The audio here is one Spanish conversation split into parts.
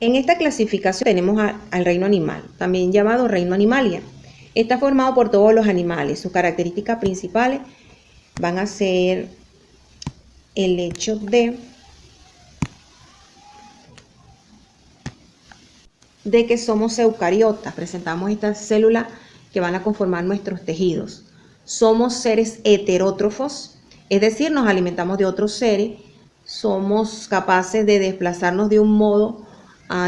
En esta clasificación tenemos al reino animal, también llamado reino Animalia. Está formado por todos los animales. Sus características principales van a ser el hecho de que somos eucariotas, presentamos estas células que van a conformar nuestros tejidos. Somos seres heterótrofos, es decir, nos alimentamos de otros seres, somos capaces de desplazarnos de un modo,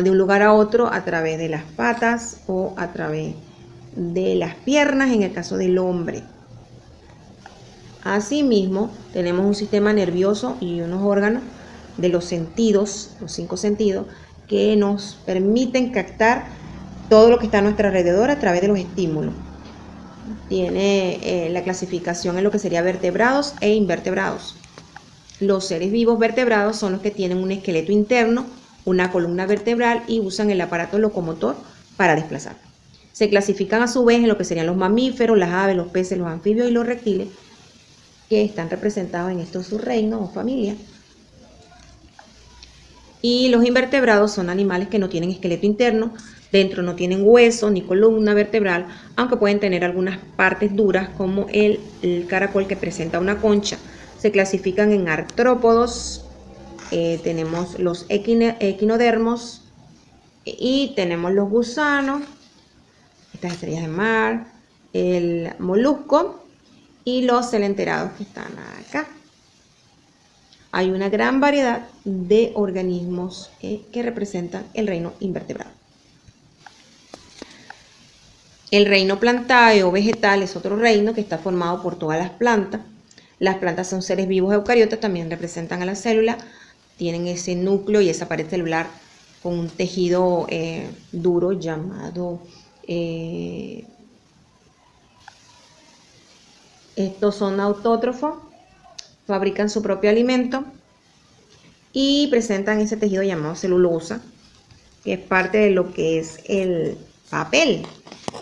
de un lugar a otro a través de las patas o a través de las piernas en el caso del hombre. Asimismo, tenemos un sistema nervioso y unos órganos de los sentidos, los 5 sentidos, que nos permiten captar todo lo que está a nuestro alrededor a través de los estímulos. Tiene la clasificación en lo que sería vertebrados e invertebrados. Los seres vivos vertebrados son los que tienen un esqueleto interno, una columna vertebral y usan el aparato locomotor para desplazar. Se clasifican a su vez en lo que serían los mamíferos, las aves, los peces, los anfibios y los reptiles, que están representados en estos subreinos o familias. Y los invertebrados son animales que no tienen esqueleto interno, dentro no tienen hueso ni columna vertebral, aunque pueden tener algunas partes duras como el caracol que presenta una concha. Se clasifican en artrópodos, tenemos los equinodermos y tenemos los gusanos, estas estrellas de mar, el molusco y los celenterados que están acá. Hay una gran variedad de organismos que representan el reino invertebrado. El reino plantae o vegetal es otro reino que está formado por todas las plantas. Las plantas son seres vivos eucariotas, también representan a la célula, tienen ese núcleo y esa pared celular con un tejido duro llamado estos son autótrofos, fabrican su propio alimento y presentan ese tejido llamado celulosa, que es parte de lo que es el papel.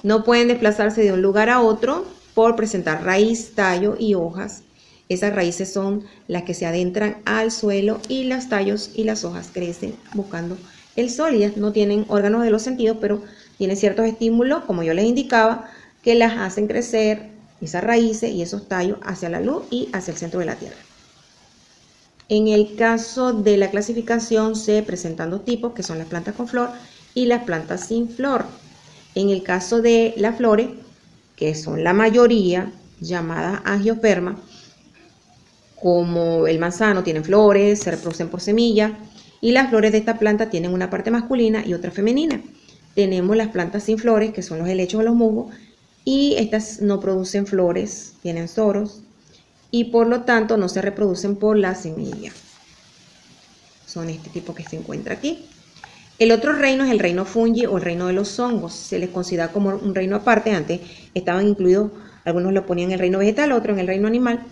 No pueden desplazarse de un lugar a otro por presentar raíz, tallo y hojas. Esas raíces son las que se adentran al suelo y los tallos y las hojas crecen buscando el sol. Ellas no tienen órganos de los sentidos, pero tienen ciertos estímulos, como yo les indicaba, que las hacen crecer esas raíces y esos tallos hacia la luz y hacia el centro de la tierra. En el caso de la clasificación se presentan dos tipos, que son las plantas con flor y las plantas sin flor. En el caso de las flores, que son la mayoría, llamadas angiospermas, como el manzano, tienen flores, se reproducen por semilla, y las flores de esta planta tienen una parte masculina y otra femenina. Tenemos las plantas sin flores, que son los helechos o los musgos, y estas no producen flores, tienen soros, y por lo tanto no se reproducen por la semilla. Son este tipo que se encuentra aquí. El otro reino es el reino fungi o el reino de los hongos. Se les considera como un reino aparte. Antes estaban incluidos, algunos lo ponían en el reino vegetal, otros en el reino animal,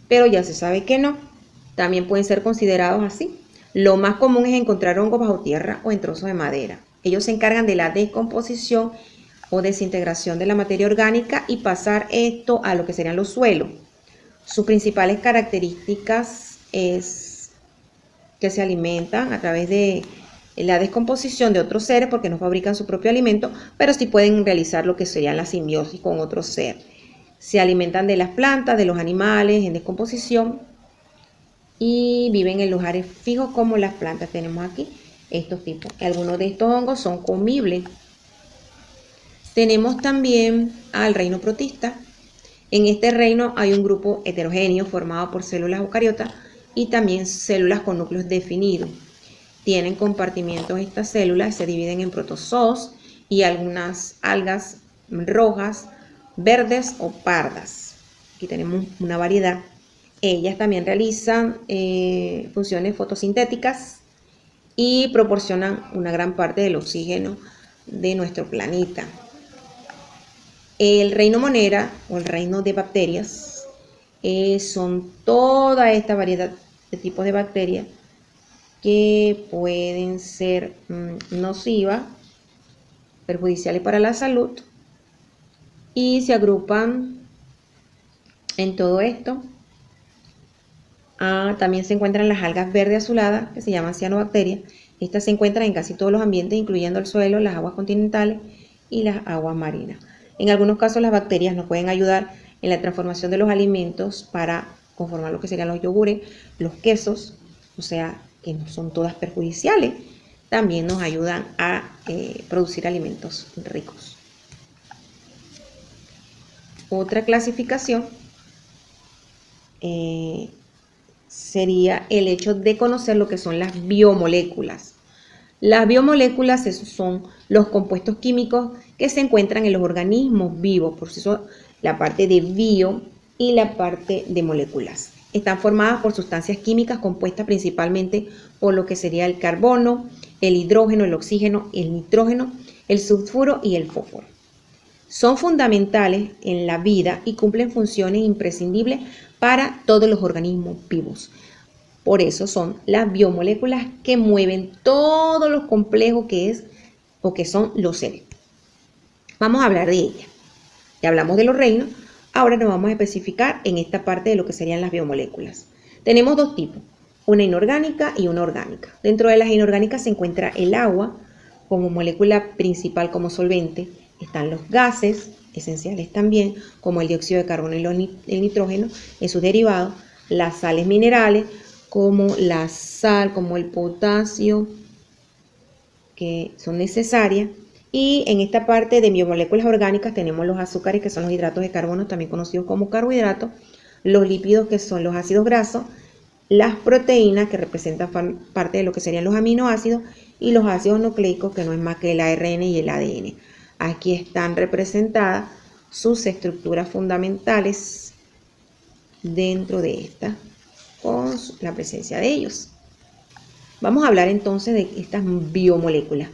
pero ya se sabe que no. También pueden ser considerados así. Lo más común es encontrar hongos bajo tierra o en trozos de madera. Ellos se encargan de la descomposición o desintegración de la materia orgánica y pasar esto a lo que serían los suelos. Sus principales características es que se alimentan a través de la descomposición de otros seres porque no fabrican su propio alimento, pero sí pueden realizar lo que sería la simbiosis con otro ser. Se alimentan de las plantas, de los animales en descomposición y viven en lugares fijos como las plantas. Tenemos aquí estos tipos. Algunos de estos hongos son comibles. Tenemos también al reino protista. En este reino hay un grupo heterogéneo formado por células eucariotas y también células con núcleos definidos. Tienen compartimientos estas células, se dividen en protozoos y algunas algas rojas, verdes o pardas. Aquí tenemos una variedad. Ellas también realizan funciones fotosintéticas y proporcionan una gran parte del oxígeno de nuestro planeta. El reino monera o el reino de bacterias son toda esta variedad de tipos de bacterias que pueden ser nocivas, perjudiciales para la salud y se agrupan en todo esto. También se encuentran las algas verde azuladas que se llaman cianobacterias Estas se encuentran en casi todos los ambientes, incluyendo el suelo, las aguas continentales y las aguas marinas. En algunos casos las bacterias nos pueden ayudar en la transformación de los alimentos para conformar lo que serían los yogures, los quesos, o sea que no son todas perjudiciales. También nos ayudan a producir alimentos ricos. Otra clasificación sería el hecho de conocer lo que son las biomoléculas. Las biomoléculas son los compuestos químicos que se encuentran en los organismos vivos, por eso la parte de bio y la parte de moléculas. Están formadas por sustancias químicas compuestas principalmente por lo que sería el carbono, el hidrógeno, el oxígeno, el nitrógeno, el sulfuro y el fósforo. Son fundamentales en la vida y cumplen funciones imprescindibles para todos los organismos vivos. Por eso son las biomoléculas que mueven todo lo complejo que es o que son los seres. Vamos a hablar de ellas. Ya hablamos de los reinos, ahora nos vamos a especificar en esta parte de lo que serían las biomoléculas. Tenemos dos tipos, una inorgánica y una orgánica. Dentro de las inorgánicas se encuentra el agua como molécula principal, como solvente. Están los gases esenciales también, como el dióxido de carbono y el nitrógeno en sus derivados, las sales minerales, como la sal, como el potasio, que son necesarias. Y en esta parte de biomoléculas orgánicas tenemos los azúcares, que son los hidratos de carbono, también conocidos como carbohidratos, los lípidos, que son los ácidos grasos, las proteínas, que representan parte de lo que serían los aminoácidos, y los ácidos nucleicos, que no es más que el ARN y el ADN. Aquí están representadas sus estructuras fundamentales dentro de esta, con la presencia de ellos. Vamos a hablar entonces de estas biomoléculas.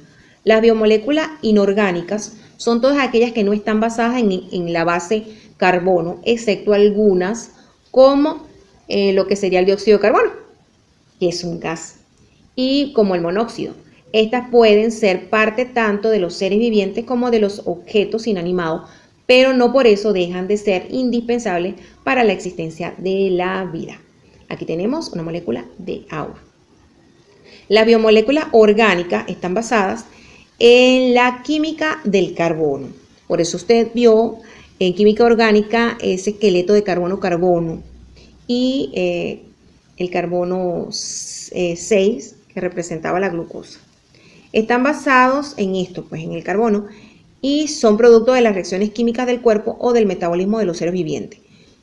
Las biomoléculas inorgánicas son todas aquellas que no están basadas en la base carbono, excepto algunas como lo que sería el dióxido de carbono, que es un gas, y como el monóxido. Estas pueden ser parte tanto de los seres vivientes como de los objetos inanimados, pero no por eso dejan de ser indispensables para la existencia de la vida. Aquí tenemos una molécula de agua. Las biomoléculas orgánicas están basadas en la química del carbono. Por eso usted vio en química orgánica ese esqueleto de carbono-carbono y el carbono 6 que representaba la glucosa. Están basados en esto, pues en el carbono, y son producto de las reacciones químicas del cuerpo o del metabolismo de los seres vivientes.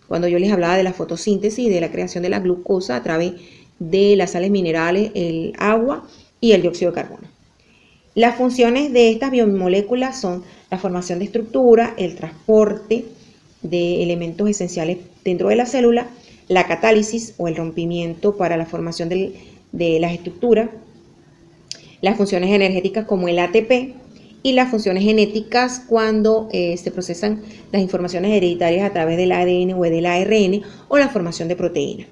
Cuando yo les hablaba de la fotosíntesis y de la creación de la glucosa a través de las sales minerales, el agua y el dióxido de carbono. Las funciones de estas biomoléculas son la formación de estructura, el transporte de elementos esenciales dentro de la célula, la catálisis o el rompimiento para la formación de las estructuras, las funciones energéticas como el ATP y las funciones genéticas cuando se procesan las informaciones hereditarias a través del ADN o del ARN o la formación de proteínas.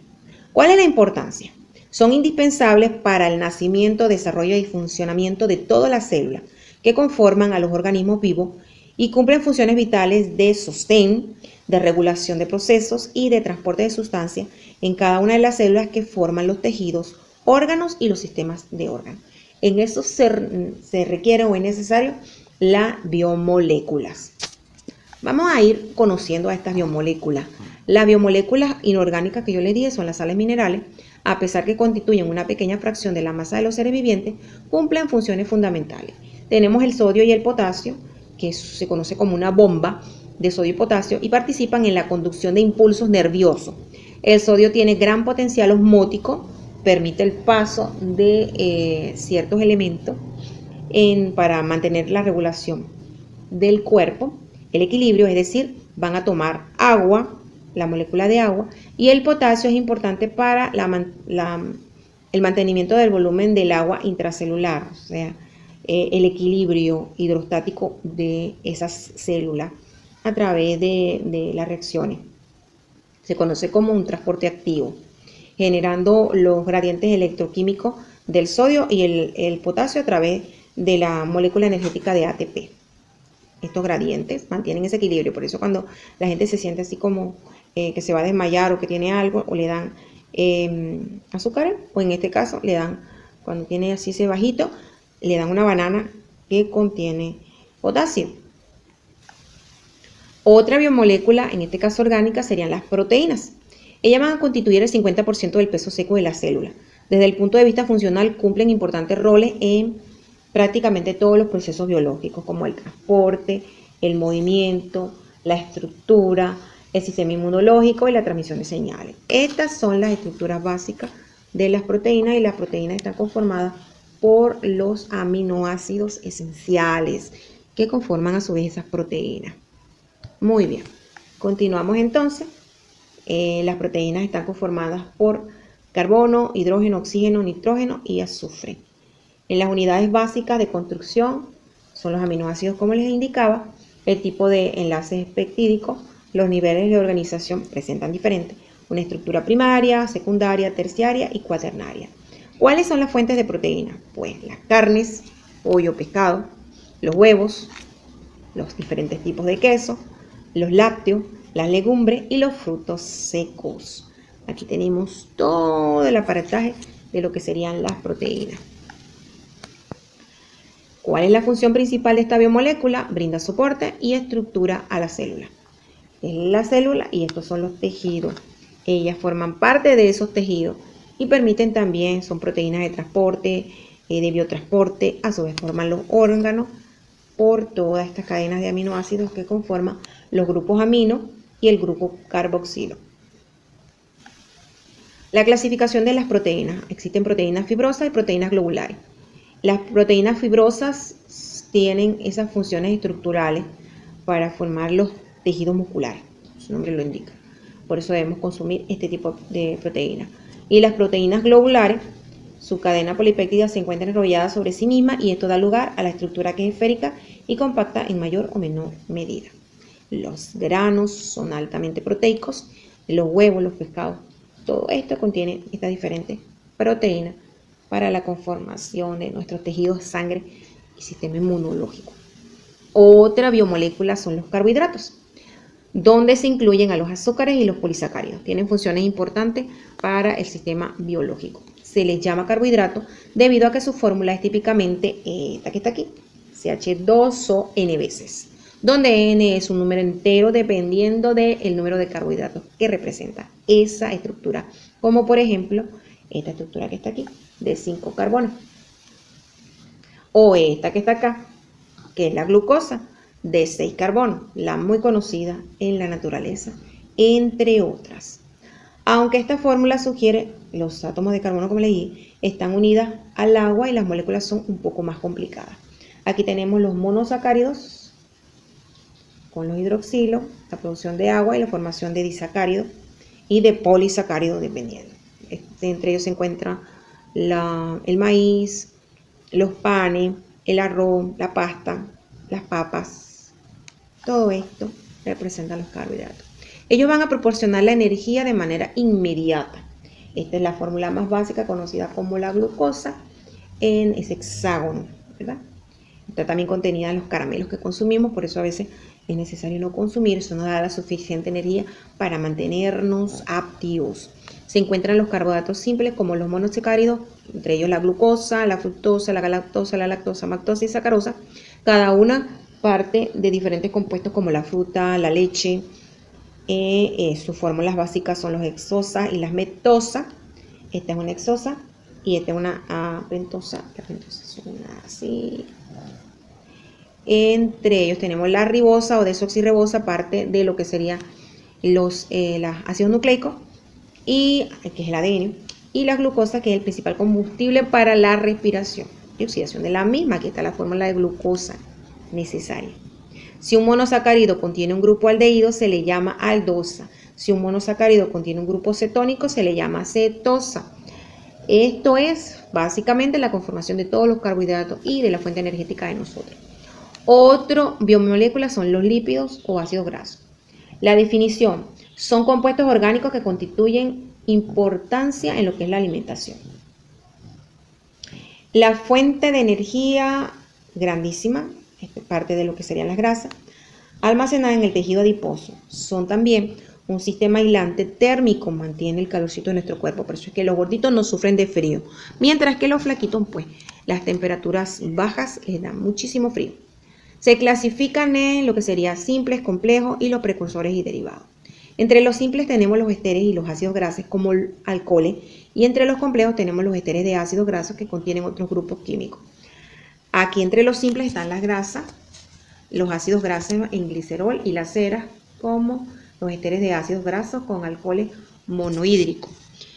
¿Cuál es la importancia? Son indispensables para el nacimiento, desarrollo y funcionamiento de todas las células que conforman a los organismos vivos y cumplen funciones vitales de sostén, de regulación de procesos y de transporte de sustancias en cada una de las células que forman los tejidos, órganos y los sistemas de órganos. En eso se requiere o es necesario las biomoléculas. Vamos a ir conociendo a estas biomoléculas. Las biomoléculas inorgánicas que yo les dije son las sales minerales, a pesar que constituyen una pequeña fracción de la masa de los seres vivientes, cumplen funciones fundamentales. Tenemos el sodio y el potasio, que se conoce como una bomba de sodio y potasio, y participan en la conducción de impulsos nerviosos. El sodio tiene gran potencial osmótico, permite el paso de ciertos elementos para mantener la regulación del cuerpo, el equilibrio, es decir, van a tomar agua, la molécula de agua, y el potasio es importante para el mantenimiento del volumen del agua intracelular, o sea, el equilibrio hidrostático de esas células a través de las reacciones. Se conoce como un transporte activo, generando los gradientes electroquímicos del sodio y el potasio a través de la molécula energética de ATP. Estos gradientes mantienen ese equilibrio, por eso cuando la gente se siente así como que se va a desmayar o que tiene algo, o le dan azúcar, o en este caso le dan Cuando tiene así ese bajito, le dan una banana que contiene potasio. Otra biomolécula, en este caso orgánica, serían las proteínas. Ellas van a constituir el 50% del peso seco de la célula. Desde el punto de vista funcional, cumplen importantes roles en prácticamente todos los procesos biológicos, como el transporte, el movimiento, la estructura, el sistema inmunológico y la transmisión de señales. Estas son las estructuras básicas de las proteínas, y las proteínas están conformadas por los aminoácidos esenciales que conforman a su vez esas proteínas. Muy bien, continuamos entonces. Las proteínas están conformadas por carbono, hidrógeno, oxígeno, nitrógeno y azufre. En las unidades básicas de construcción son los aminoácidos, como les indicaba, el tipo de enlaces peptídicos, los niveles de organización presentan diferentes, una estructura primaria, secundaria, terciaria y cuaternaria. ¿Cuáles son las fuentes de proteínas? Pues las carnes, pollo, pescado, los huevos, los diferentes tipos de queso, los lácteos, las legumbres y los frutos secos. Aquí tenemos todo el aparataje de lo que serían las proteínas. ¿Cuál es la función principal de esta biomolécula? Brinda soporte y estructura a la célula. Es la célula y estos son los tejidos. Ellas forman parte de esos tejidos y permiten también, son proteínas de transporte, de biotransporte, a su vez forman los órganos por todas estas cadenas de aminoácidos que conforman los grupos amino y el grupo carboxilo. La clasificación de las proteínas. Existen proteínas fibrosas y proteínas globulares. Las proteínas fibrosas tienen esas funciones estructurales para formar los tejidos musculares, su nombre lo indica. Por eso debemos consumir este tipo de proteínas. Y las proteínas globulares, su cadena polipéptida se encuentra enrollada sobre sí misma y esto da lugar a la estructura que es esférica y compacta en mayor o menor medida. Los granos son altamente proteicos, los huevos, los pescados, todo esto contiene estas diferentes proteínas para la conformación de nuestros tejidos, sangre y sistema inmunológico. Otra biomolécula son los carbohidratos, donde se incluyen a los azúcares y los polisacáridos. Tienen funciones importantes para el sistema biológico. Se les llama carbohidrato debido a que su fórmula es típicamente esta que está aquí, CH2O N veces, donde N es un número entero dependiendo del número de carbohidratos que representa esa estructura, como por ejemplo esta estructura que está aquí, de 5 carbonos, o esta que está acá, que es la glucosa, de 6 carbonos, la muy conocida en la naturaleza, entre otras. Aunque esta fórmula sugiere los átomos de carbono, como le dije, están unidas al agua y las moléculas son un poco más complicadas. Aquí tenemos los monosacáridos con los hidroxilos, la producción de agua y la formación de disacáridos y de polisacáridos dependiendo. Entre ellos se encuentra el maíz, los panes, el arroz, la pasta, las papas. Todo esto representa los carbohidratos. Ellos van a proporcionar la energía de manera inmediata. Esta es la fórmula más básica conocida como la glucosa en ese hexágono, ¿verdad? Está también contenida en los caramelos que consumimos, por eso a veces es necesario no consumir, eso nos da la suficiente energía para mantenernos activos. Se encuentran los carbohidratos simples como los monosacáridos, entre ellos la glucosa, la fructosa, la galactosa, la lactosa, maltosa y sacarosa, cada una parte de diferentes compuestos como la fruta, la leche. Sus fórmulas básicas son los hexosa y las metosas. Esta es una hexosa y esta es una pentosa. La pentosa es una así. Entre ellos tenemos la ribosa o desoxirribosa, parte de lo que serían los ácidos nucleicos, y que es el ADN, y la glucosa, que es el principal combustible para la respiración y oxidación de la misma. Aquí está la fórmula de glucosa necesaria. Si un monosacárido contiene un grupo aldehído, se le llama aldosa. Si un monosacárido contiene un grupo cetónico, se le llama cetosa. Esto es básicamente la conformación de todos los carbohidratos y de la fuente energética de nosotros. Otra biomolécula son los lípidos o ácidos grasos. La definición: son compuestos orgánicos que constituyen importancia en lo que es la alimentación. La fuente de energía grandísima, parte de lo que serían las grasas, almacenadas en el tejido adiposo. Son también un sistema aislante térmico, mantiene el calorcito de nuestro cuerpo. Por eso es que los gorditos no sufren de frío, mientras que los flaquitos, pues las temperaturas bajas les dan muchísimo frío. Se clasifican en lo que sería simples, complejos y los precursores y derivados. Entre los simples tenemos los esteres y los ácidos grasos como alcoholes, y entre los complejos tenemos los esteres de ácidos grasos que contienen otros grupos químicos. Aquí entre los simples están las grasas, los ácidos grasos en glicerol y las ceras, como los esteres de ácidos grasos con alcoholes monohídricos.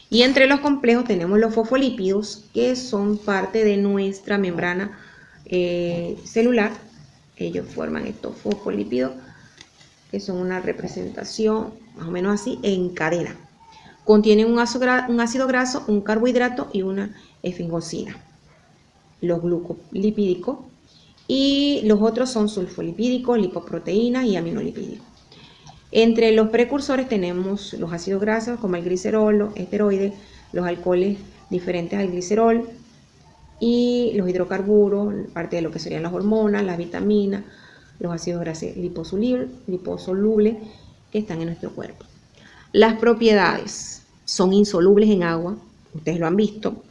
Y entre los complejos tenemos los fosfolípidos, que son parte de nuestra membrana celular. Ellos forman estos fosfolípidos, que son una representación más o menos así en cadena. Contienen un ácido graso, un carbohidrato y una esfingosina. Los glucolipídicos, y los otros son sulfolipídicos, lipoproteínas y aminolipídicos. Entre los precursores tenemos los ácidos grasos como el glicerol, los esteroides, los alcoholes diferentes al glicerol y los hidrocarburos, parte de lo que serían las hormonas, las vitaminas, los ácidos grasos liposolubles que están en nuestro cuerpo. Las propiedades: son insolubles en agua, ustedes lo han visto,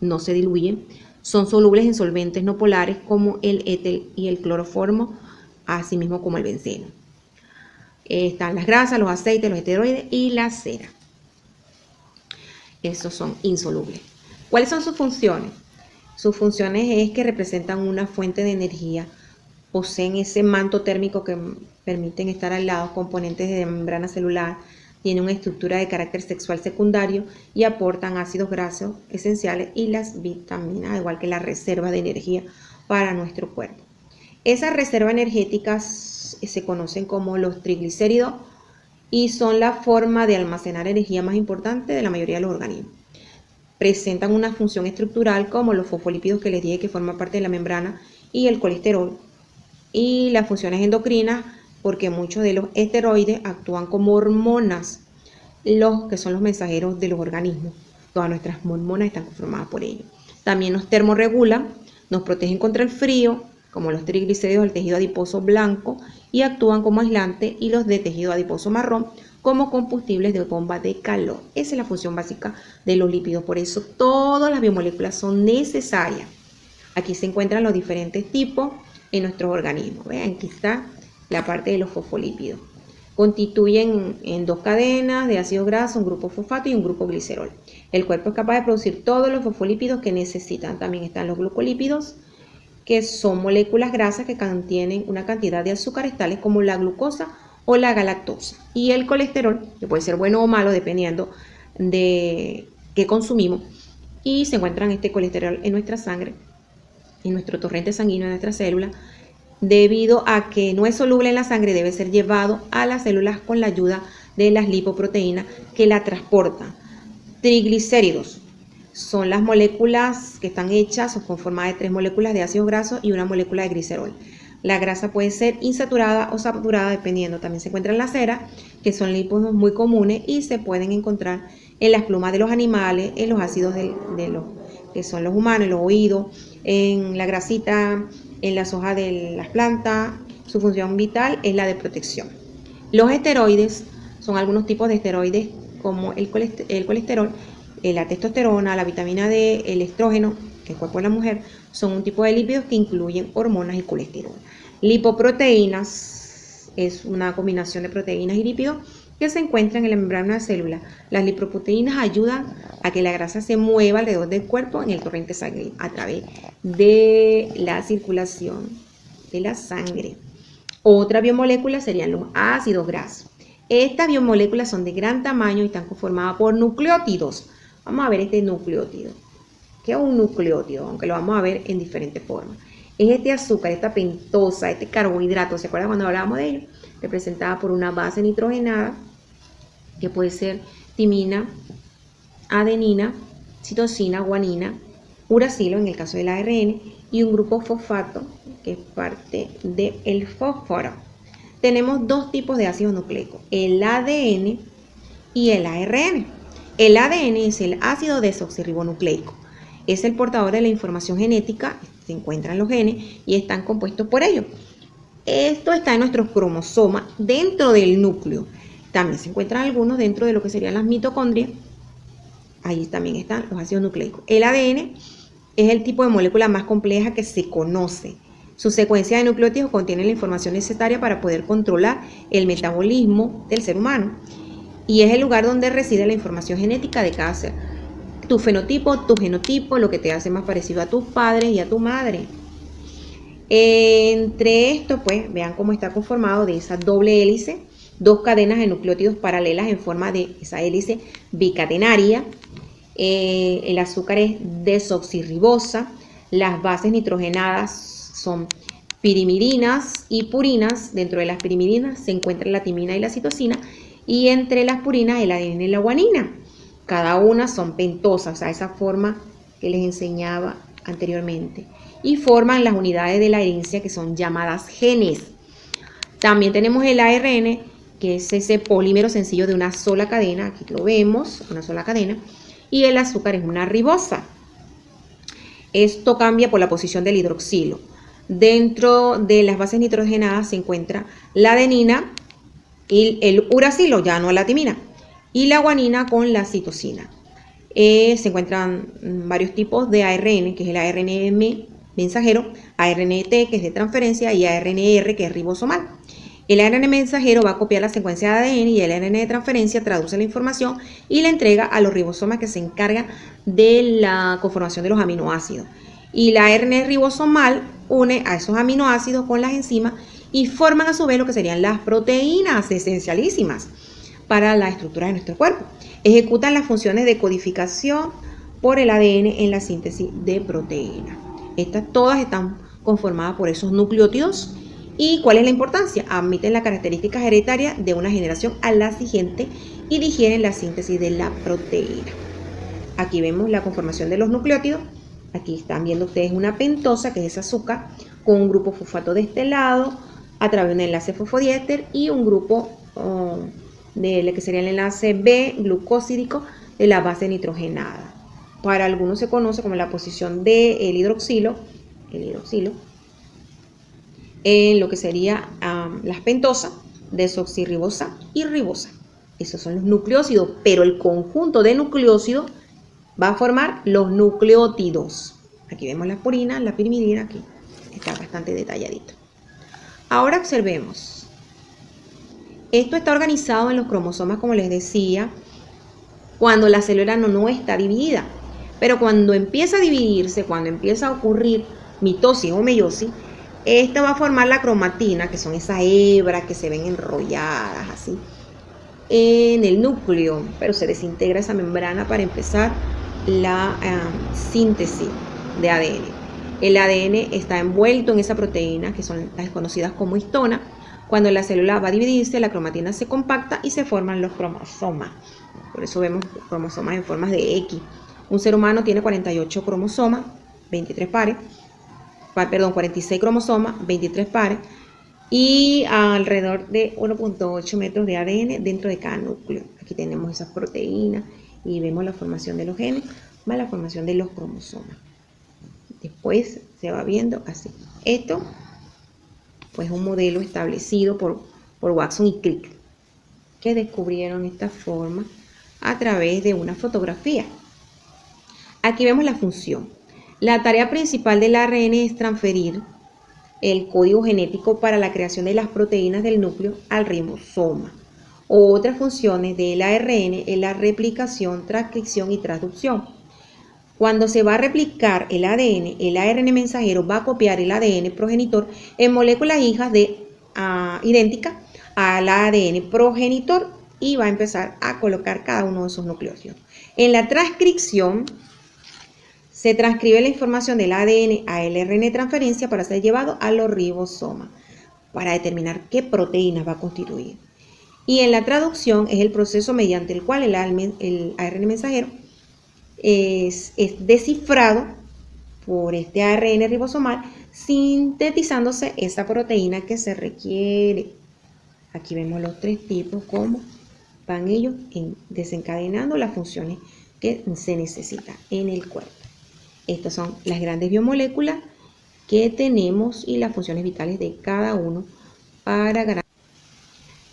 no se diluyen, son solubles en solventes no polares como el éter y el cloroformo, así mismo como el benceno. Están las grasas, los aceites, los esteroides y la cera. Estos son insolubles. ¿Cuáles son sus funciones? Sus funciones es que representan una fuente de energía, poseen ese manto térmico que permiten estar aislados, componentes de membrana celular, tienen una estructura de carácter sexual secundario y aportan ácidos grasos esenciales y las vitaminas, al igual que la reserva de energía para nuestro cuerpo. Esas reservas energéticas se conocen como los triglicéridos y son la forma de almacenar energía más importante de la mayoría de los organismos. Presentan una función estructural como los fosfolípidos que les dije que forman parte de la membrana y el colesterol, y las funciones endocrinas porque muchos de los esteroides actúan como hormonas, los que son los mensajeros de los organismos. Todas nuestras hormonas están conformadas por ellos. También nos termorregulan, nos protegen contra el frío, como los triglicéridos del tejido adiposo blanco, y actúan como aislante, y los de tejido adiposo marrón como combustibles de bomba de calor. Esa es la función básica de los lípidos, por eso todas las biomoléculas son necesarias. Aquí se encuentran los diferentes tipos en nuestros organismos. Vean, aquí está la parte de los fosfolípidos. Constituyen en dos cadenas de ácidos grasos, un grupo fosfato y un grupo glicerol. El cuerpo es capaz de producir todos los fosfolípidos que necesitan. También están los glucolípidos, que son moléculas grasas que contienen una cantidad de azúcares tales como la glucosa o la galactosa. Y el colesterol, que puede ser bueno o malo dependiendo de qué consumimos. Y se encuentran este colesterol en nuestra sangre, en nuestro torrente sanguíneo, en nuestras células. Debido a que no es soluble en la sangre, debe ser llevado a las células con la ayuda de las lipoproteínas que la transportan. Triglicéridos son las moléculas que están hechas o conformadas de 3 moléculas de ácidos grasos y una molécula de glicerol. La grasa puede ser insaturada o saturada dependiendo. También se encuentran las ceras, que son lípidos muy comunes y se pueden encontrar en las plumas de los animales, en los ácidos de los que son los humanos, en los oídos, en la grasita, en las hojas de las plantas. Su función vital es la de protección. Los esteroides son algunos tipos de esteroides como el colesterol, la testosterona, la vitamina D, el estrógeno, que el cuerpo de la mujer, son un tipo de lípidos que incluyen hormonas y colesterol. Lipoproteínas es una combinación de proteínas y lípidos que se encuentran en la membrana de la célula. Las lipoproteínas ayudan a que la grasa se mueva alrededor del cuerpo en el torrente sanguíneo a través de la circulación de la sangre. Otra biomolécula serían los ácidos grasos. Estas biomoléculas son de gran tamaño y están conformadas por nucleótidos. Vamos a ver este nucleótido. ¿Qué es un nucleótido? Aunque lo vamos a ver en diferentes formas. Es este azúcar, esta pentosa, este carbohidrato. ¿Se acuerdan cuando hablábamos de ello? Representada por una base nitrogenada, que puede ser timina, adenina, citosina, guanina, uracilo en el caso del ARN, y un grupo fosfato, que es parte del fósforo. Tenemos dos tipos de ácidos nucleicos, el ADN y el ARN. El ADN es el ácido desoxirribonucleico. Es el portador de la información genética, se encuentran los genes y están compuestos por ellos. Esto está en nuestros cromosomas dentro del núcleo. También se encuentran algunos dentro de lo que serían las mitocondrias. Ahí también están los ácidos nucleicos. El ADN es el tipo de molécula más compleja que se conoce. Su secuencia de nucleótidos contiene la información necesaria para poder controlar el metabolismo del ser humano. Y es el lugar donde reside la información genética de cada ser. Tu fenotipo, tu genotipo, lo que te hace más parecido a tus padres y a tu madre. Entre esto, pues, vean cómo está conformado de esa doble hélice, dos cadenas de nucleótidos paralelas en forma de esa hélice bicatenaria. El azúcar es desoxirribosa. Las bases nitrogenadas son pirimidina y purinas. Dentro de las pirimidinas se encuentra la timina y la citosina, y entre las purinas el ADN y la guanina. Cada una son pentosas, o sea, esa forma que les enseñaba anteriormente, y forman las unidades de la herencia que son llamadas genes. También tenemos el ARN, que es ese polímero sencillo de una sola cadena, aquí lo vemos, una sola cadena, y el azúcar es una ribosa. Esto cambia por la posición del hidroxilo. Dentro de las bases nitrogenadas se encuentra la adenina y el uracilo, ya no la timina, y la guanina con la citosina. Se encuentran varios tipos de ARN, que es el ARN mensajero, ARNT, que es de transferencia, y ARNR, que es ribosomal. El ARN mensajero va a copiar la secuencia de ADN, y el ARN de transferencia traduce la información y la entrega a los ribosomas, que se encargan de la conformación de los aminoácidos. Y la ARN ribosomal une a esos aminoácidos con las enzimas y forman a su vez lo que serían las proteínas esencialísimas para la estructura de nuestro cuerpo. Ejecutan las funciones de codificación por el ADN en la síntesis de proteínas. Estas todas están conformadas por esos nucleótidos. ¿Y cuál es la importancia? Admiten las características hereditarias de una generación a la siguiente y digieren la síntesis de la proteína. Aquí vemos la conformación de los nucleótidos. Aquí están viendo ustedes una pentosa, que es azúcar, con un grupo fosfato de este lado a través de un enlace fosfodiéster, y un grupo de lo que sería el enlace B glucosídico de la base nitrogenada. Para algunos se conoce como la posición del hidroxilo, en lo que sería las pentosas, desoxirribosa y ribosa. Esos son los nucleósidos, pero el conjunto de nucleósidos va a formar los nucleótidos. Aquí vemos las purinas, la pirimidina, aquí está bastante detalladito. Ahora observemos. Esto está organizado en los cromosomas, como les decía, cuando la célula no está dividida. Pero cuando empieza a dividirse, cuando empieza a ocurrir mitosis o meiosis, esta va a formar la cromatina, que son esas hebras que se ven enrolladas así en el núcleo, pero se desintegra esa membrana para empezar la síntesis de ADN. El ADN está envuelto en esa proteína, que son las conocidas como histona. Cuando la célula va a dividirse, la cromatina se compacta y se forman los cromosomas. Por eso vemos cromosomas en formas de X. Un ser humano tiene 48 cromosomas, 23 pares. 46 cromosomas, 23 pares, y alrededor de 1.8 metros de ADN dentro de cada núcleo. Aquí tenemos esas proteínas y vemos la formación de los genes más la formación de los cromosomas. Después se va viendo así. Esto pues es un modelo establecido por Watson y Crick, que descubrieron esta forma a través de una fotografía. Aquí vemos la función. La tarea principal del ARN es transferir el código genético para la creación de las proteínas del núcleo al ribosoma. Otras funciones del ARN es la replicación, transcripción y traducción. Cuando se va a replicar el ARN mensajero va a copiar el ADN progenitor en moléculas hijas idénticas al ADN progenitor y va a empezar a colocar cada uno de esos nucleótidos. En la transcripción se transcribe la información del ADN al RNA de transferencia para ser llevado a los ribosomas para determinar qué proteínas va a constituir. Y en la traducción es el proceso mediante el cual el ARN mensajero es descifrado por este ARN ribosomal, sintetizándose esa proteína que se requiere. Aquí vemos los tres tipos, cómo van ellos desencadenando las funciones que se necesitan en el cuerpo. Estas son las grandes biomoléculas que tenemos y las funciones vitales de cada uno para ganar.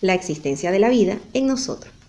la existencia de la vida en nosotros.